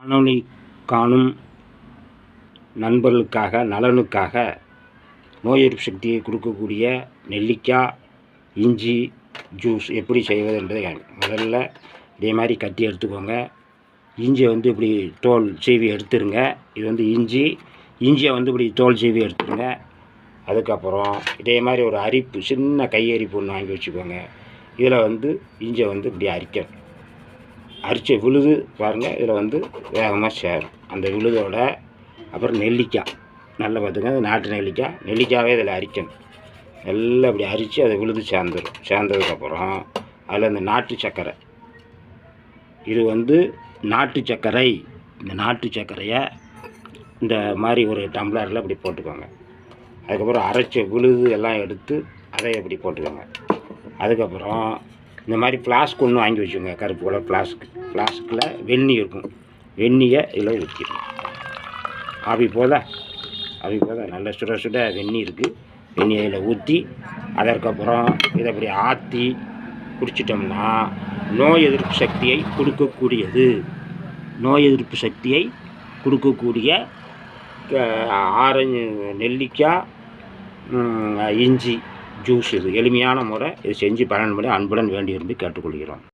காணொளி காணும் நண்பர்களுக்காக நலனுக்காக நோய் எதிர்ப்பு சக்தியை கொடுக்கக்கூடிய நெல்லிக்காய் இஞ்சி ஜூஸ் எப்படி செய்வது என்பதை முதல்ல இதே மாதிரி கட்டி எடுத்துக்கோங்க. இஞ்சியை இப்படி தோல் சீவி எடுத்துருங்க. இது இஞ்சியை இப்படி தோல் சீவி எடுத்துருங்க. அதுக்கப்புறம் இதே மாதிரி ஒரு அரிப்பு, சின்ன கையரிப்பு ஒன்று வாங்கி வச்சுக்கோங்க. இதில் இஞ்சியை இப்படி அரிக்கணும். அரிச்ச விழுது பாருங்கள், இதில் வேகமாக சேரும் அந்த விழுதோட. அப்புறம் நெல்லிக்காய் நல்லா பார்த்துங்க, அது நாட்டு நெல்லிக்காவே இதில் அரிக்கணும். எல்லாம் இப்படி அரித்து அதை விழுது சேர்ந்துடும். சேர்ந்ததுக்கப்புறம் அதில் இந்த நாட்டு சர்க்கரை, இது நாட்டு சர்க்கரை. இந்த நாட்டு சர்க்கரையை இந்த மாதிரி ஒரு டம்ளரில் இப்படி போட்டுக்கோங்க. அதுக்கப்புறம் அரைச்ச விழுது எல்லாம் எடுத்து அதை இப்படி போட்டுக்கோங்க. அதுக்கப்புறம் இந்த மாதிரி ஃப்ளாஸ்க் ஒன்று வாங்கி வச்சுக்கோங்க, கருப்பு கலர் ஃப்ளாஸ்கில் வெந்நீர் இருக்கும். வெந்நியை இதில் ஊற்றிடும். ஆவி போதா நல்ல சுட வெந்நீர் இருக்குது. வெந்நியை இதில் ஊற்றி அதற்கப்புறம் இதை இப்படி ஆற்றி குடிச்சிட்டோம்னா நோய் எதிர்ப்பு சக்தியை கொடுக்கக்கூடியது. நோய் எதிர்ப்பு சக்தியை கொடுக்கக்கூடிய ஆரஞ்சு, நெல்லிக்காய், இஞ்சி ஜூஸ். இது எளிமையான முறை. இது செஞ்சு பயன்பட அன்புடன் வேண்டி விரும்பி கேட்டுக்கொள்கிறோம்.